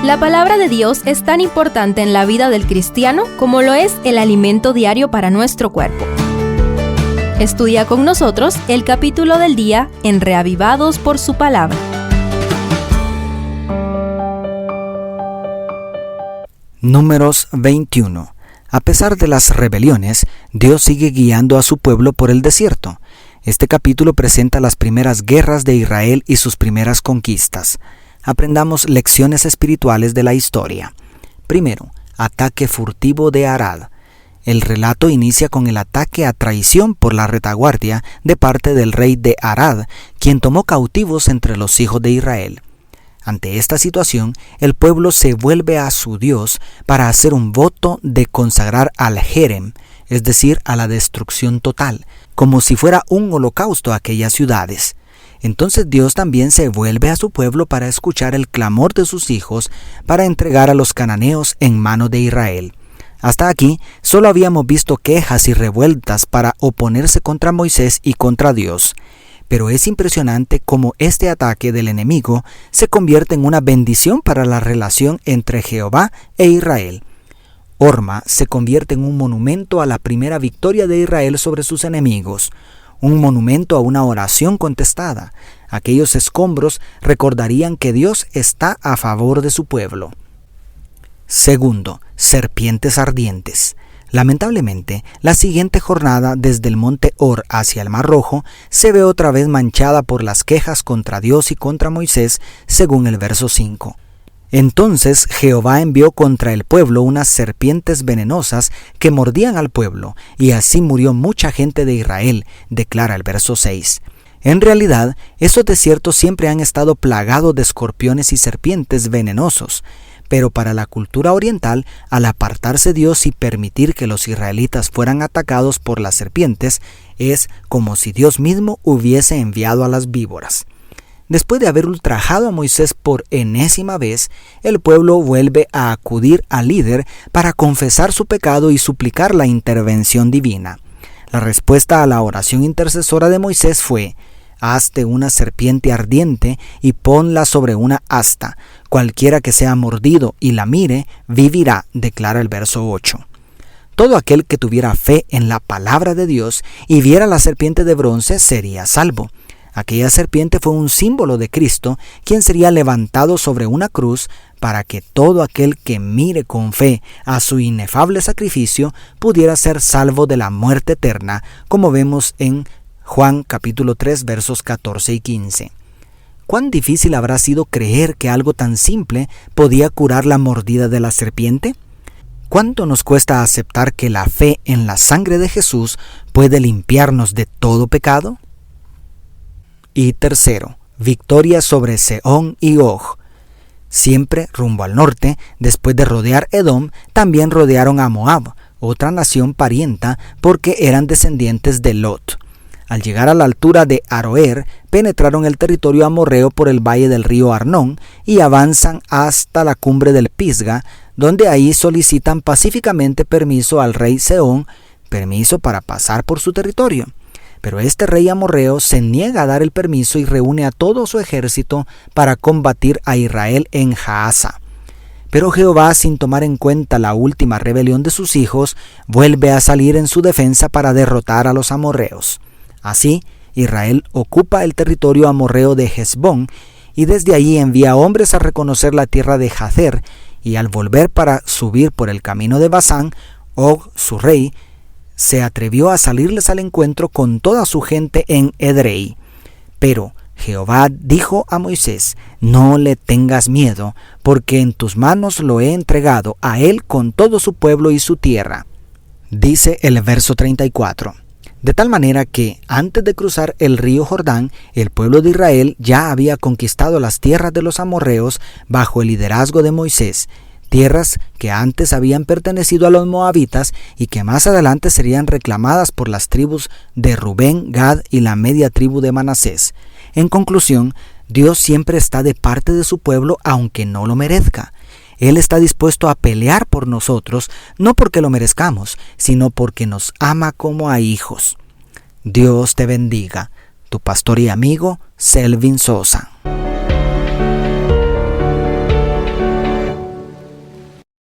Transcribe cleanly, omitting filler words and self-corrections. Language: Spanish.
La palabra de Dios es tan importante en la vida del cristiano como lo es el alimento diario para nuestro cuerpo. Estudia con nosotros el capítulo del día en Reavivados por su palabra. Números 21. A pesar de las rebeliones, Dios sigue guiando a su pueblo por el desierto. Este capítulo presenta las primeras guerras de Israel y sus primeras conquistas. Aprendamos lecciones espirituales de la historia. Primero, ataque furtivo de Arad. El relato inicia con el ataque a traición por la retaguardia de parte del rey de Arad, quien tomó cautivos entre los hijos de Israel. Ante esta situación, el pueblo se vuelve a su Dios para hacer un voto de consagrar al Jerem, es decir, a la destrucción total, como si fuera un holocausto a aquellas ciudades. Entonces Dios también se vuelve a su pueblo para escuchar el clamor de sus hijos para entregar a los cananeos en manos de Israel. Hasta aquí solo habíamos visto quejas y revueltas para oponerse contra Moisés y contra Dios. Pero es impresionante cómo este ataque del enemigo se convierte en una bendición para la relación entre Jehová e Israel. Horma se convierte en un monumento a la primera victoria de Israel sobre sus enemigos, un monumento a una oración contestada. Aquellos escombros recordarían que Dios está a favor de su pueblo. Segundo, serpientes ardientes. Lamentablemente, la siguiente jornada desde el monte Hor hacia el Mar Rojo se ve otra vez manchada por las quejas contra Dios y contra Moisés, según el verso 5. Entonces Jehová envió contra el pueblo unas serpientes venenosas que mordían al pueblo, y así murió mucha gente de Israel, declara el verso 6. En realidad, esos desiertos siempre han estado plagados de escorpiones y serpientes venenosos, pero para la cultura oriental, al apartarse Dios y permitir que los israelitas fueran atacados por las serpientes, es como si Dios mismo hubiese enviado a las víboras. Después de haber ultrajado a Moisés por enésima vez, el pueblo vuelve a acudir al líder para confesar su pecado y suplicar la intervención divina. La respuesta a la oración intercesora de Moisés fue: «Hazte una serpiente ardiente y ponla sobre una asta. Cualquiera que sea mordido y la mire, vivirá», declara el verso 8. Todo aquel que tuviera fe en la palabra de Dios y viera la serpiente de bronce sería salvo. Aquella serpiente fue un símbolo de Cristo, quien sería levantado sobre una cruz para que todo aquel que mire con fe a su inefable sacrificio pudiera ser salvo de la muerte eterna, como vemos en Juan capítulo 3 versos 14 y 15. ¿Cuán difícil habrá sido creer que algo tan simple podía curar la mordida de la serpiente? ¿Cuánto nos cuesta aceptar que la fe en la sangre de Jesús puede limpiarnos de todo pecado? Y tercero, victoria sobre Sehón y Og. Siempre rumbo al norte, después de rodear Edom, también rodearon a Moab, otra nación parienta, porque eran descendientes de Lot. Al llegar a la altura de Aroer, penetraron el territorio amorreo por el valle del río Arnón y avanzan hasta la cumbre del Pisga, donde ahí solicitan pacíficamente permiso al rey Sehón, permiso para pasar por su territorio. Pero este rey amorreo se niega a dar el permiso y reúne a todo su ejército para combatir a Israel en Jaasa. Pero Jehová, sin tomar en cuenta la última rebelión de sus hijos, vuelve a salir en su defensa para derrotar a los amorreos. Así, Israel ocupa el territorio amorreo de Hesbón y desde allí envía hombres a reconocer la tierra de Jazer, y al volver para subir por el camino de Basán, Og, su rey, se atrevió a salirles al encuentro con toda su gente en Edrei. Pero Jehová dijo a Moisés: «No le tengas miedo, porque en tus manos lo he entregado a él con todo su pueblo y su tierra». Dice el verso 34. De tal manera que, antes de cruzar el río Jordán, el pueblo de Israel ya había conquistado las tierras de los amorreos bajo el liderazgo de Moisés, tierras que antes habían pertenecido a los moabitas y que más adelante serían reclamadas por las tribus de Rubén, Gad y la media tribu de Manasés. En conclusión, Dios siempre está de parte de su pueblo aunque no lo merezca. Él está dispuesto a pelear por nosotros, no porque lo merezcamos, sino porque nos ama como a hijos. Dios te bendiga. Tu pastor y amigo, Selvin Sosa.